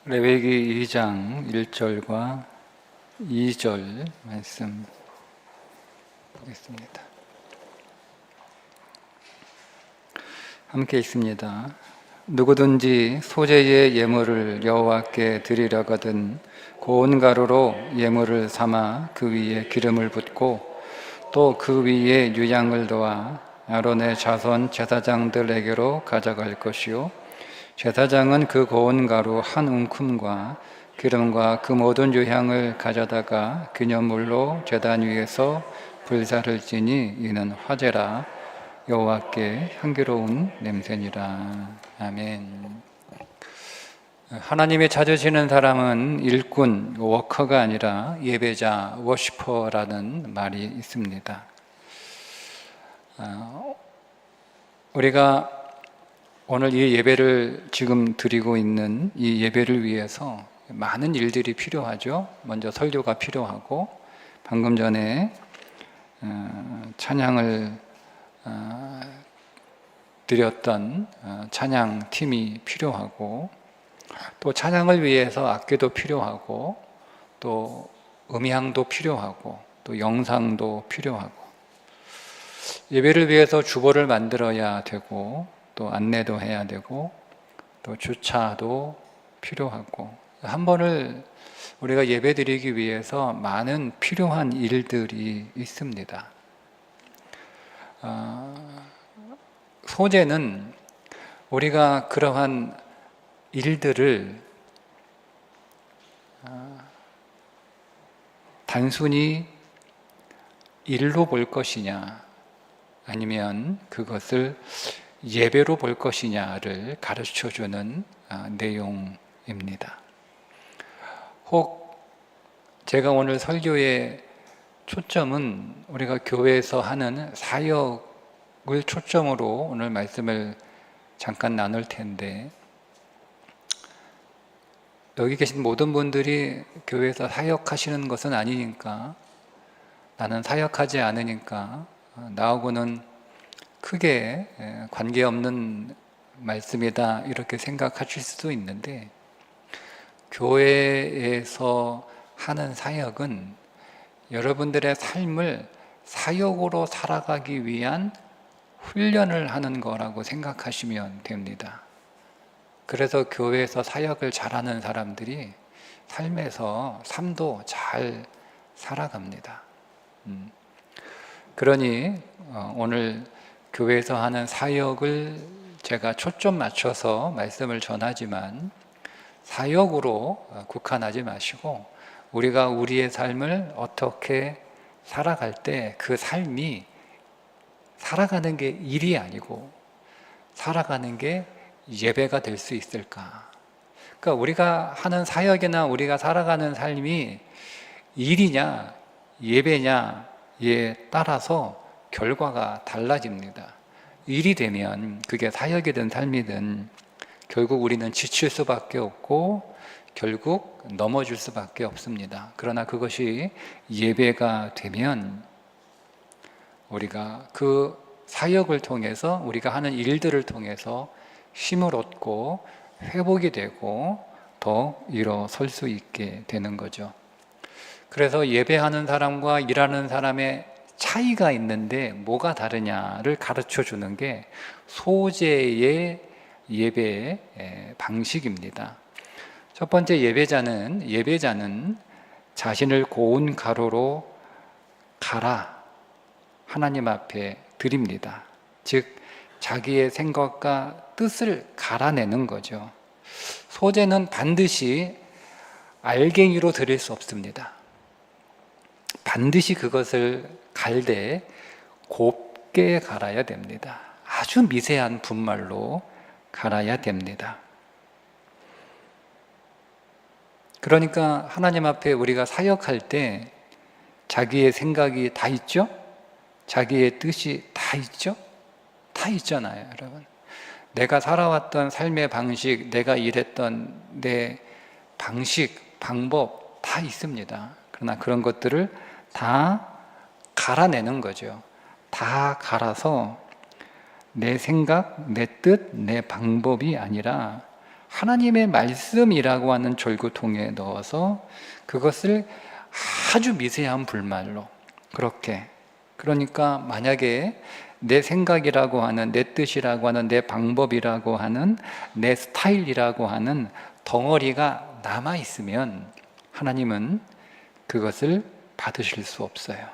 레위기 2장 1절과 2절 말씀 보겠습니다. 함께 읽습니다. 누구든지 소재의 예물을 여호와께 드리려거든 고운 가루로 예물을 삼아 그 위에 기름을 붓고 또 그 위에 유향을 도와 아론의 자손 제사장들에게로 가져갈 것이요 제사장은 그 고운 가루 한 움큼과 기름과 그 모든 유향을 가져다가 기념물로 제단 위에서 불사를 지니 이는 화제라 여호와께 향기로운 냄새니라. 아멘. 하나님이 찾으시는 사람은 일꾼, 워커가 아니라 예배자, 워시퍼라는 말이 있습니다. 우리가 오늘 이 예배를 지금 드리고 있는 이 예배를 위해서 많은 일들이 필요하죠. 먼저 설교가 필요하고, 방금 전에 찬양을 드렸던 찬양팀이 필요하고, 또 찬양을 위해서 악기도 필요하고, 또 음향도 필요하고, 또 영상도 필요하고, 예배를 위해서 주보를 만들어야 되고, 또 안내도 해야 되고, 또 주차도 필요하고, 한 번을 우리가 예배 드리기 위해서 많은 필요한 일들이 있습니다. 소재는 우리가 그러한 일들을 단순히 일로 볼 것이냐, 아니면 그것을 예배로 볼 것이냐를 가르쳐주는 내용입니다. 혹 제가 오늘 설교의 초점은 우리가 교회에서 하는 사역을 초점으로 오늘 말씀을 잠깐 나눌 텐데, 여기 계신 모든 분들이 교회에서 사역하시는 것은 아니니까, 나는 사역하지 않으니까 나하고는 크게 관계없는 말씀이다 이렇게 생각하실 수도 있는데, 교회에서 하는 사역은 여러분들의 삶을 사역으로 살아가기 위한 훈련을 하는 거라고 생각하시면 됩니다. 그래서 교회에서 사역을 잘하는 사람들이 삶도 잘 살아갑니다. 그러니 오늘 교회에서 하는 사역을 제가 초점 맞춰서 말씀을 전하지만, 사역으로 국한하지 마시고 우리가 우리의 삶을 어떻게 살아갈 때 그 삶이 살아가는 게 일이 아니고 살아가는 게 예배가 될 수 있을까? 그러니까 우리가 하는 사역이나 우리가 살아가는 삶이 일이냐 예배냐에 따라서 결과가 달라집니다. 일이 되면 그게 사역이든 삶이든 결국 우리는 지칠 수밖에 없고 결국 넘어질 수밖에 없습니다. 그러나 그것이 예배가 되면 우리가 그 사역을 통해서, 우리가 하는 일들을 통해서 힘을 얻고 회복이 되고 더 일어설 수 있게 되는 거죠. 그래서 예배하는 사람과 일하는 사람의 차이가 있는데 뭐가 다르냐를 가르쳐 주는 게 소재의 예배 방식입니다. 첫 번째, 예배자는 자신을 고운 가루로 갈아 하나님 앞에 드립니다. 즉 자기의 생각과 뜻을 갈아내는 거죠. 소재는 반드시 알갱이로 드릴 수 없습니다. 반드시 그것을 갈되 곱게 갈아야 됩니다. 아주 미세한 분말로 갈아야 됩니다. 그러니까 하나님 앞에 우리가 사역할 때 자기의 생각이 다 있죠? 자기의 뜻이 다 있죠? 다 있잖아요, 여러분. 내가 살아왔던 삶의 방식, 내가 일했던 내 방식, 방법 다 있습니다. 그러나 그런 것들을 다 갈아내는 거죠. 다 갈아서 내 생각, 내 뜻, 내 방법이 아니라 하나님의 말씀이라고 하는 졸구통에 넣어서 그것을 아주 미세한 불말로 그렇게, 그러니까 만약에 내 생각이라고 하는, 내 뜻이라고 하는, 내 방법이라고 하는, 내 스타일이라고 하는 덩어리가 남아있으면 하나님은 그것을 받으실 수 없어요.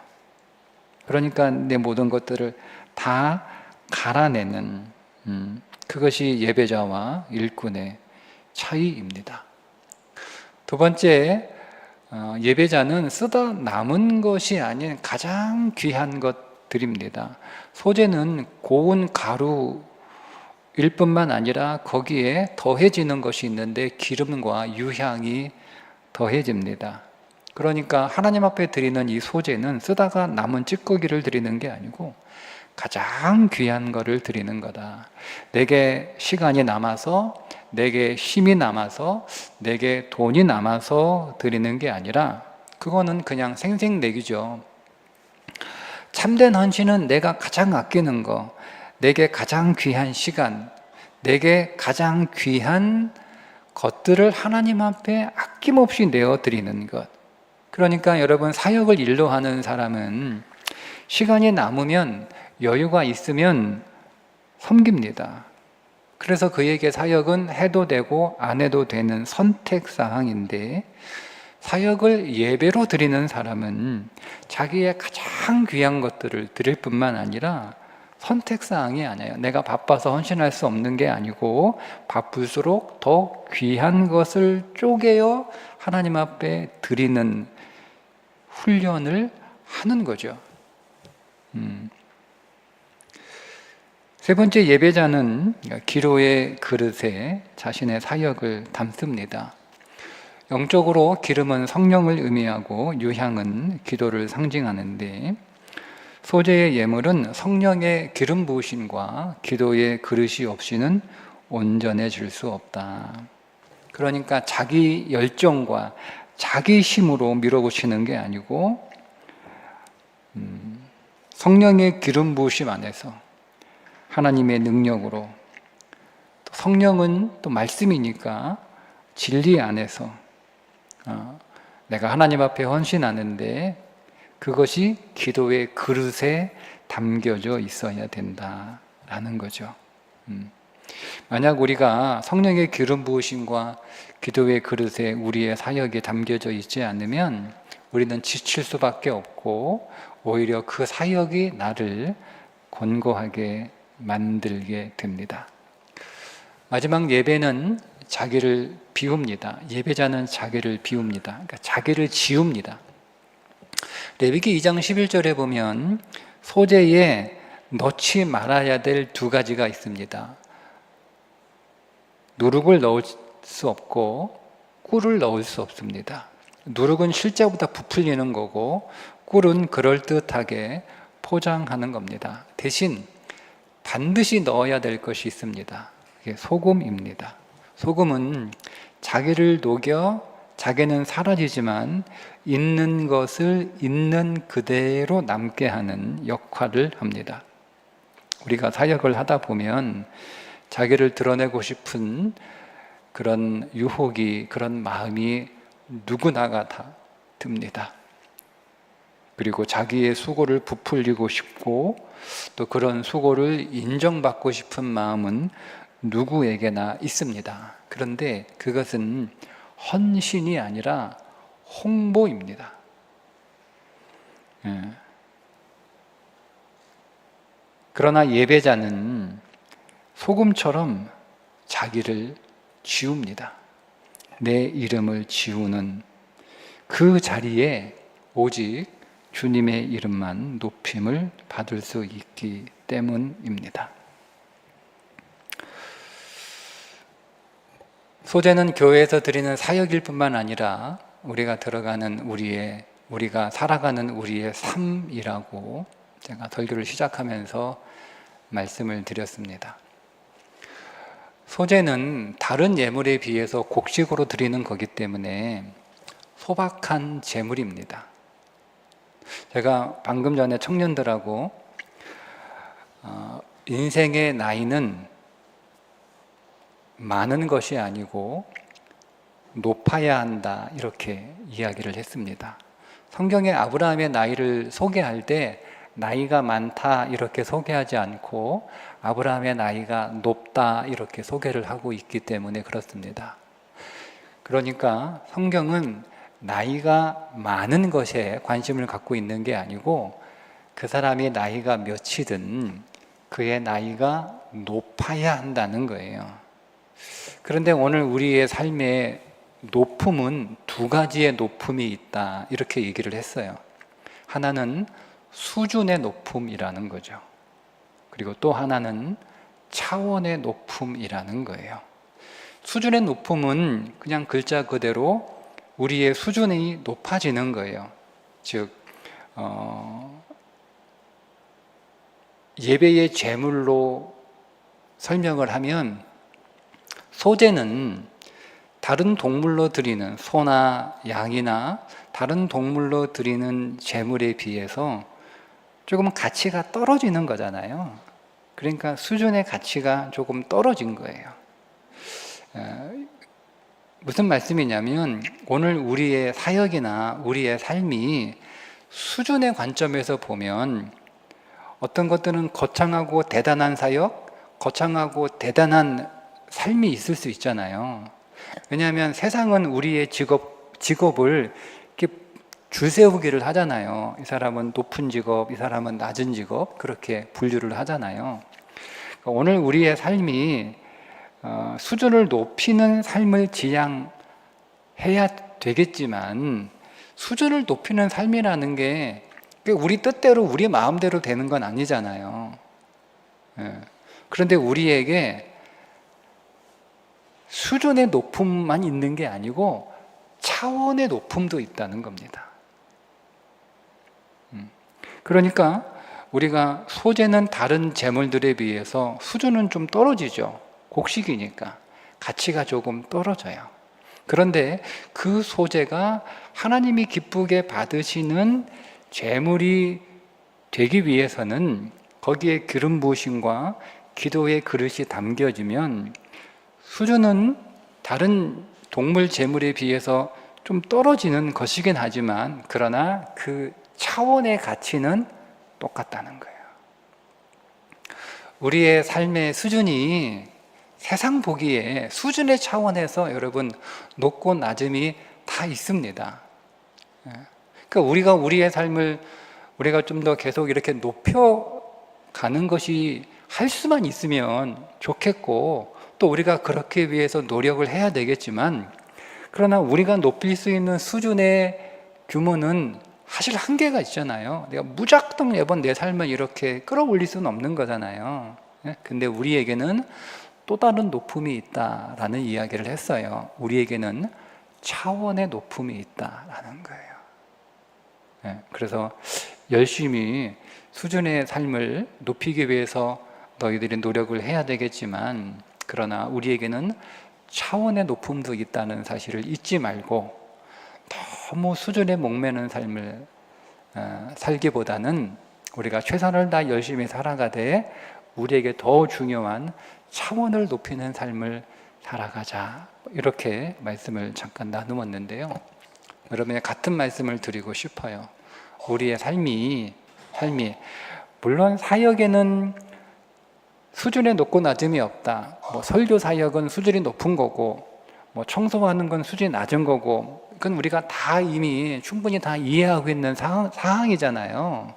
그러니까 내 모든 것들을 다 갈아내는, 그것이 예배자와 일꾼의 차이입니다. 두 번째, 예배자는 쓰다 남은 것이 아닌 가장 귀한 것들입니다. 소재는 고운 가루일 뿐만 아니라 거기에 더해지는 것이 있는데 기름과 유향이 더해집니다. 그러니까 하나님 앞에 드리는 이 소재는 쓰다가 남은 찌꺼기를 드리는 게 아니고 가장 귀한 것을 드리는 거다. 내게 시간이 남아서, 내게 힘이 남아서, 내게 돈이 남아서 드리는 게 아니라 그거는 그냥 생색내기죠. 참된 헌신은 내가 가장 아끼는 거, 내게 가장 귀한 시간, 내게 가장 귀한 것들을 하나님 앞에 아낌없이 내어드리는 것. 그러니까 여러분, 사역을 일로 하는 사람은 시간이 남으면, 여유가 있으면 섬깁니다. 그래서 그에게 사역은 해도 되고 안 해도 되는 선택사항인데, 사역을 예배로 드리는 사람은 자기의 가장 귀한 것들을 드릴 뿐만 아니라 선택사항이 아니에요. 내가 바빠서 헌신할 수 없는 게 아니고 바쁠수록 더 귀한 것을 쪼개어 하나님 앞에 드리는 훈련을 하는 거죠. 세 번째, 예배자는 기로의 그릇에 자신의 사역을 담습니다. 영적으로 기름은 성령을 의미하고 유향은 기도를 상징하는데, 소재의 예물은 성령의 기름 부으심과 기도의 그릇이 없이는 온전해질 수 없다. 그러니까 자기 열정과 자기 힘으로 밀어붙이는 게 아니고 성령의 기름 부으심 안에서 하나님의 능력으로, 또 성령은 또 말씀이니까 진리 안에서 내가 하나님 앞에 헌신하는데 그것이 기도의 그릇에 담겨져 있어야 된다라는 거죠. 만약 우리가 성령의 기름 부으심과 기도의 그릇에 우리의 사역이 담겨져 있지 않으면 우리는 지칠 수밖에 없고 오히려 그 사역이 나를 곤고하게 만들게 됩니다. 마지막, 예배는 자기를 비웁니다. 예배자는 자기를 비웁니다. 그러니까 자기를 지웁니다. 레위기 2장 11절에 보면 소재에 넣지 말아야 될 두 가지가 있습니다. 누룩을 넣을 수 없고 꿀을 넣을 수 없습니다. 누룩은 실제보다 부풀리는 거고 꿀은 그럴듯하게 포장하는 겁니다. 대신 반드시 넣어야 될 것이 있습니다. 그게 소금입니다. 소금은 자기를 녹여 자기는 사라지지만 있는 것을 있는 그대로 남게 하는 역할을 합니다. 우리가 사역을 하다 보면 자기를 드러내고 싶은 그런 유혹이, 그런 마음이 누구나가 다 듭니다. 그리고 자기의 수고를 부풀리고 싶고 또 그런 수고를 인정받고 싶은 마음은 누구에게나 있습니다. 그런데 그것은 헌신이 아니라 홍보입니다. 그러나 예배자는 소금처럼 자기를 지웁니다. 내 이름을 지우는 그 자리에 오직 주님의 이름만 높임을 받을 수 있기 때문입니다. 소재는 교회에서 드리는 사역일 뿐만 아니라 우리가 살아가는 우리의 삶이라고 제가 설교를 시작하면서 말씀을 드렸습니다. 소재는 다른 예물에 비해서 곡식으로 드리는 거기 때문에 소박한 제물입니다. 제가 방금 전에 청년들하고 인생의 나이는 많은 것이 아니고 높아야 한다, 이렇게 이야기를 했습니다. 성경에 아브라함의 나이를 소개할 때 나이가 많다 이렇게 소개하지 않고 아브라함의 나이가 높다 이렇게 소개를 하고 있기 때문에 그렇습니다. 그러니까 성경은 나이가 많은 것에 관심을 갖고 있는 게 아니고 그 사람의 나이가 몇이든 그의 나이가 높아야 한다는 거예요. 그런데 오늘 우리의 삶에 높음은 두 가지의 높음이 있다, 이렇게 얘기를 했어요. 하나는 수준의 높음이라는 거죠. 그리고 또 하나는 차원의 높음이라는 거예요. 수준의 높음은 그냥 글자 그대로 우리의 수준이 높아지는 거예요. 즉 예배의 제물로 설명을 하면 소제는 다른 동물로 드리는 소나 양이나 다른 동물로 드리는 제물에 비해서 조금 가치가 떨어지는 거잖아요. 그러니까 수준의 가치가 조금 떨어진 거예요. 무슨 말씀이냐면 오늘 우리의 사역이나 우리의 삶이 수준의 관점에서 보면 어떤 것들은 거창하고 대단한 사역, 거창하고 대단한 삶이 있을 수 있잖아요. 왜냐하면 세상은 우리의 직업을 이렇게 줄 세우기를 하잖아요. 이 사람은 높은 직업, 이 사람은 낮은 직업, 그렇게 분류를 하잖아요. 오늘 우리의 삶이 수준을 높이는 삶을 지향해야 되겠지만 수준을 높이는 삶이라는 게 우리 뜻대로 우리 마음대로 되는 건 아니잖아요. 그런데 우리에게 수준의 높음만 있는 게 아니고 차원의 높음도 있다는 겁니다. 그러니까 우리가 소재는 다른 재물들에 비해서 수준은 좀 떨어지죠. 곡식이니까 가치가 조금 떨어져요. 그런데 그 소재가 하나님이 기쁘게 받으시는 재물이 되기 위해서는 거기에 기름 부으심과 기도의 그릇이 담겨지면 수준은 다른 동물 재물에 비해서 좀 떨어지는 것이긴 하지만 그러나 그 차원의 가치는 똑같다는 거예요. 우리의 삶의 수준이 세상 보기에 수준의 차원에서 여러분 높고 낮음이 다 있습니다. 그러니까 우리가 우리의 삶을 우리가 좀 더 계속 이렇게 높여가는 것이 할 수만 있으면 좋겠고 또 우리가 그렇게 위해서 노력을 해야 되겠지만 그러나 우리가 높일 수 있는 수준의 규모는 사실 한계가 있잖아요. 내가 무작정 매번 내 삶을 이렇게 끌어올릴 수는 없는 거잖아요. 근데 우리에게는 또 다른 높음이 있다라는 이야기를 했어요. 우리에게는 차원의 높음이 있다라는 거예요. 그래서 열심히 수준의 삶을 높이기 위해서 너희들이 노력을 해야 되겠지만 그러나 우리에게는 차원의 높음도 있다는 사실을 잊지 말고 너무 수준에 목매는 삶을 살기보다는 우리가 최선을 다 열심히 살아가되 우리에게 더 중요한 차원을 높이는 삶을 살아가자, 이렇게 말씀을 잠깐 나누었는데요. 여러분의 같은 말씀을 드리고 싶어요. 우리의 삶이 물론 사역에는 수준의 높고 낮음이 없다. 설교 사역은 수준이 높은 거고 청소하는 건 수준이 낮은 거고 그건 우리가 다 이미 충분히 다 이해하고 있는 사항이잖아요.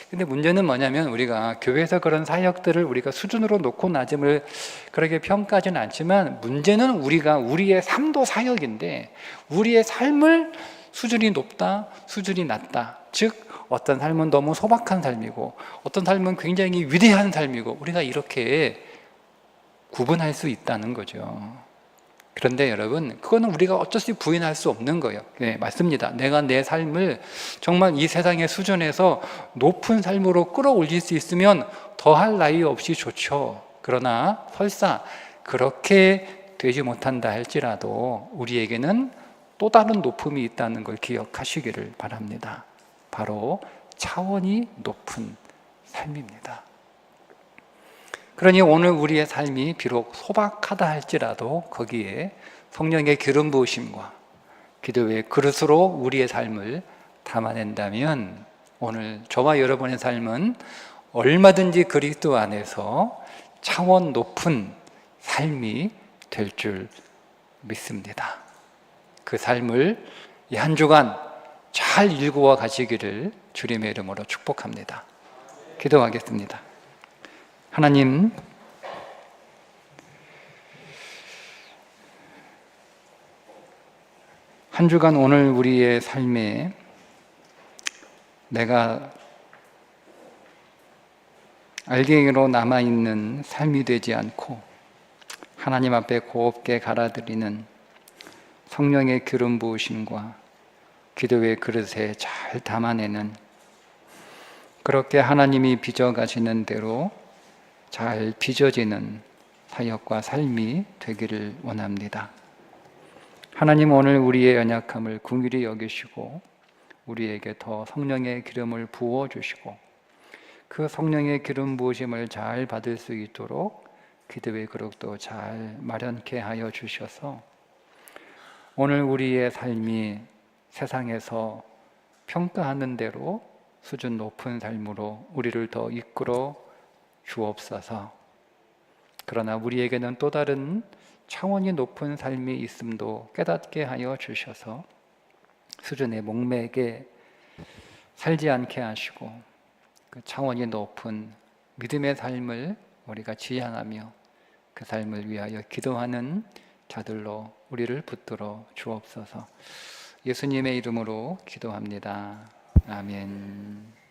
근데 문제는 뭐냐면 우리가 교회에서 그런 사역들을 우리가 수준으로 높고 낮음을 그렇게 평가하지는 않지만 문제는 우리가 우리의 삶도 사역인데 우리의 삶을 수준이 높다, 수준이 낮다. 즉 어떤 삶은 너무 소박한 삶이고 어떤 삶은 굉장히 위대한 삶이고 우리가 이렇게 구분할 수 있다는 거죠. 그런데 여러분 그거는 우리가 어쩔 수 없이 부인할 수 없는 거예요. 네, 맞습니다. 내가 내 삶을 정말 이 세상의 수준에서 높은 삶으로 끌어올릴 수 있으면 더할 나위 없이 좋죠. 그러나 설사 그렇게 되지 못한다 할지라도 우리에게는 또 다른 높음이 있다는 걸 기억하시기를 바랍니다. 바로 차원이 높은 삶입니다. 그러니 오늘 우리의 삶이 비록 소박하다 할지라도 거기에 성령의 기름 부으심과 기도의 그릇으로 우리의 삶을 담아낸다면 오늘 저와 여러분의 삶은 얼마든지 그리스도 안에서 차원 높은 삶이 될 줄 믿습니다. 그 삶을 이 한 주간 잘 일구어 가시기를 주님의 이름으로 축복합니다. 기도하겠습니다. 하나님, 한 주간 오늘 우리의 삶에 내가 알갱이로 남아있는 삶이 되지 않고 하나님 앞에 곱게 갈아드리는 성령의 기름 부으심과 기도의 그릇에 잘 담아내는, 그렇게 하나님이 빚어가시는 대로 잘 빚어지는 사역과 삶이 되기를 원합니다. 하나님, 오늘 우리의 연약함을 긍휼히 여기시고 우리에게 더 성령의 기름을 부어주시고 그 성령의 기름 부으심을 잘 받을 수 있도록 기도의 그릇도 잘 마련케 하여 주셔서 오늘 우리의 삶이 세상에서 평가하는 대로 수준 높은 삶으로 우리를 더 이끌어 주옵소서. 그러나 우리에게는 또 다른 차원이 높은 삶이 있음도 깨닫게 하여 주셔서 수준에 목매게 살지 않게 하시고 그 차원이 높은 믿음의 삶을 우리가 지향하며 그 삶을 위하여 기도하는 자들로 우리를 붙들어 주옵소서. 예수님의 이름으로 기도합니다. 아멘.